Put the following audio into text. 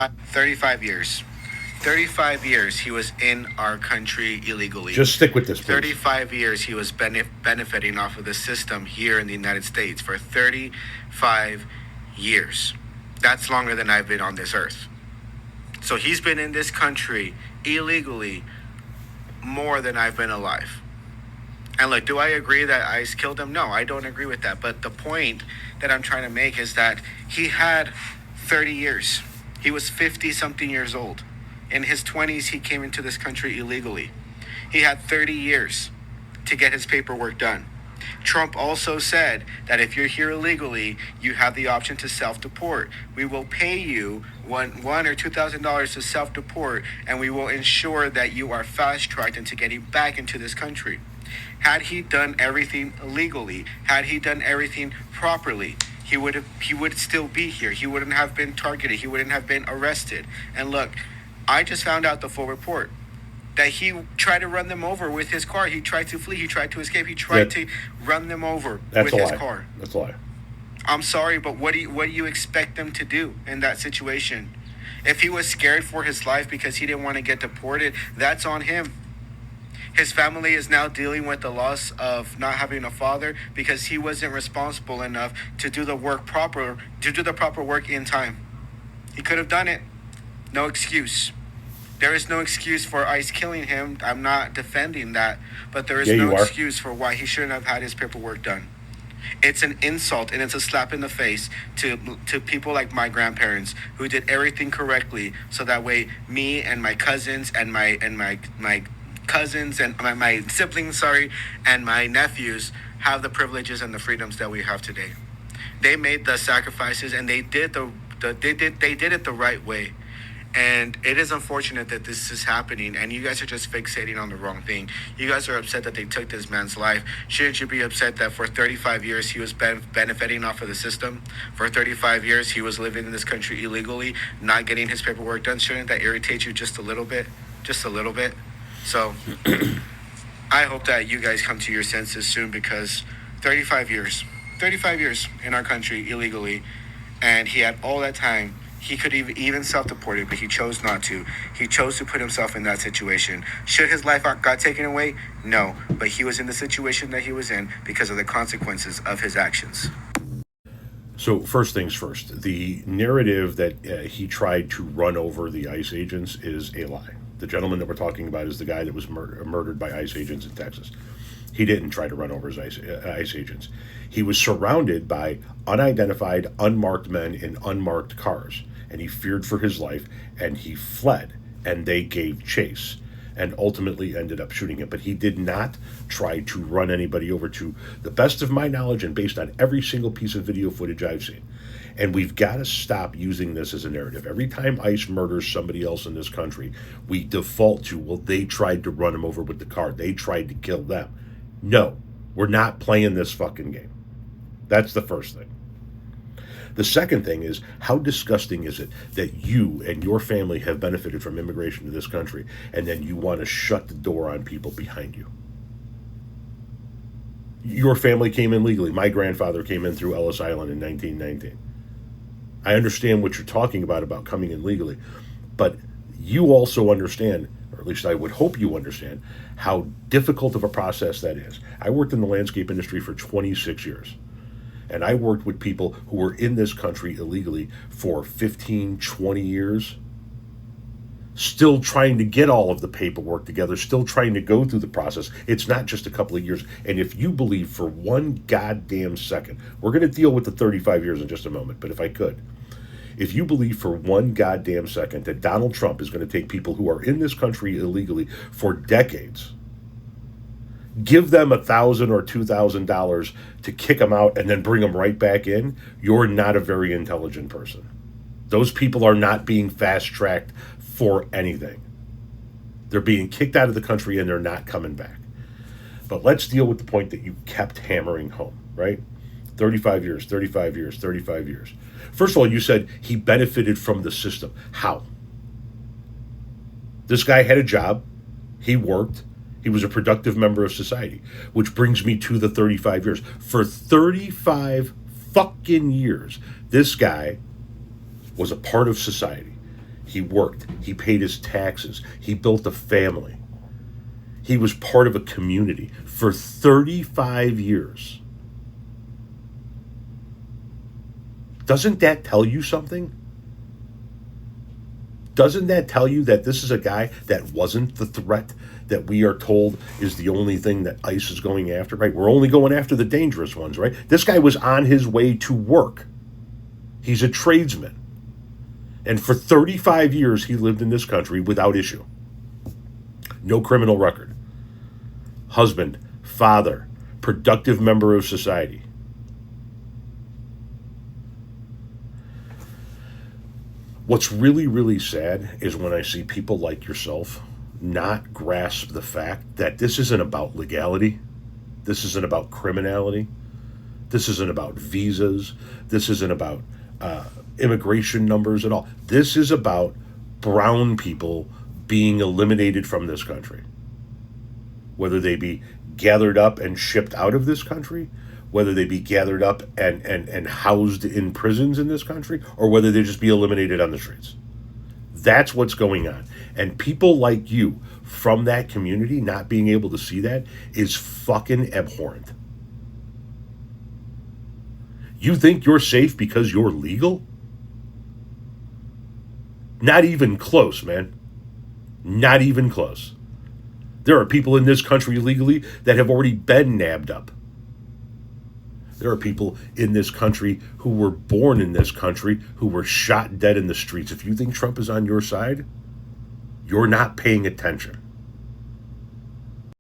35 years. 35 years he was in our country illegally. Just stick with this, please. 35 years he was benefiting off of the system here in the United States for 35 years. That's longer than I've been on this earth. So he's been in this country illegally more than I've been alive. And look, do I agree that ICE killed him? No, I don't agree with that. But the point that I'm trying to make is that he had 30 years. He was 50 something years old. In his 20s, he came into this country illegally. He had 30 years to get his paperwork done. Trump also said that if you're here illegally, you have the option to self-deport. We will pay you one or $2,000 to self-deport, and we will ensure that you are fast-tracked into getting back into this country. Had he done everything legally, had he done everything properly, he would still be here. He wouldn't have been targeted. He wouldn't have been arrested. And look, I just found out the full report that he tried to run them over with his car. He tried to flee. He tried to escape. He tried to run them over with his car. That's a lie. I'm sorry, but what do you expect them to do in that situation? If he was scared for his life because he didn't want to get deported, that's on him. His family is now dealing with the loss of not having a father because he wasn't responsible enough to do the proper work in time. He could have done it. No excuse. There is no excuse for ICE killing him. I'm not defending that, but there is no excuse for why he shouldn't have had his paperwork done. It's an insult and it's a slap in the face to people like my grandparents who did everything correctly, so that way me and my cousins and my cousins and my siblings, and my nephews have the privileges and the freedoms that we have today. They made the sacrifices and they did it the right way. And it is unfortunate that this is happening, and you guys are just fixating on the wrong thing. You guys are upset that they took this man's life. Shouldn't you be upset that for 35 years he was benefiting off of the system? For 35 years he was living in this country illegally, not getting his paperwork done? Shouldn't that irritate you just a little bit? Just a little bit? So I hope that you guys come to your senses soon, because 35 years in our country illegally, and he had all that time. He could even self-deported, but he chose not to. He chose to put himself in that situation. Should his life got taken away? No, but he was in the situation that he was in because of the consequences of his actions. So first things first, the narrative that he tried to run over the ICE agents is a lie. The gentleman that we're talking about is the guy that was murdered by ICE agents in Texas. He didn't try to run over his ICE agents. He was surrounded by unidentified, unmarked men in unmarked cars, and he feared for his life, and he fled, and they gave chase and ultimately ended up shooting him. But he did not try to run anybody over, to the best of my knowledge and based on every single piece of video footage I've seen. And we've got to stop using this as a narrative. Every time ICE murders somebody else in this country, we default to, well, they tried to run him over with the car. They tried to kill them. No, we're not playing this fucking game. That's the first thing. The second thing is, how disgusting is it that you and your family have benefited from immigration to this country, and then you want to shut the door on people behind you? Your family came in legally. My grandfather came in through Ellis Island in 1919. I understand what you're talking about coming in legally, but you also understand, or at least I would hope you understand, how difficult of a process that is. I worked in the landscape industry for 26 years. And I worked with people who were in this country illegally for 15, 20 years, still trying to get all of the paperwork together, still trying to go through the process. It's not just a couple of years. And if you believe for one goddamn second, we're going to deal with the 35 years in just a moment, but if I could, if you believe for one goddamn second that Donald Trump is going to take people who are in this country illegally for decades, give them $1,000 or $2,000 to kick them out and then bring them right back in, you're not a very intelligent person. Those people are not being fast-tracked for anything. They're being kicked out of the country and they're not coming back. But let's deal with the point that you kept hammering home, right? 35 years, 35 years, 35 years. First of all, you said he benefited from the system. How? This guy had a job. He worked. He was a productive member of society, which brings me to the 35 years. For 35 fucking years, this guy was a part of society. He worked. He paid his taxes. He built a family. He was part of a community for 35 years. Doesn't that tell you something? Doesn't that tell you that this is a guy that wasn't the threat that we are told is the only thing that ICE is going after, right? We're only going after the dangerous ones, right? This guy was on his way to work. He's a tradesman. And for 35 years, he lived in this country without issue. No criminal record. Husband, father, productive member of society. What's really, really sad is when I see people like yourself not grasp the fact that this isn't about legality. This isn't about criminality. This isn't about visas. This isn't about immigration numbers at all. This is about brown people being eliminated from this country. Whether they be gathered up and shipped out of this country, whether they be gathered up and housed in prisons in this country, or whether they just be eliminated on the streets. That's what's going on. And people like you from that community not being able to see that is fucking abhorrent. You think you're safe because you're legal? Not even close, man. Not even close. There are people in this country legally that have already been nabbed up. There are people in this country who were born in this country who were shot dead in the streets. If you think Trump is on your side, you're not paying attention.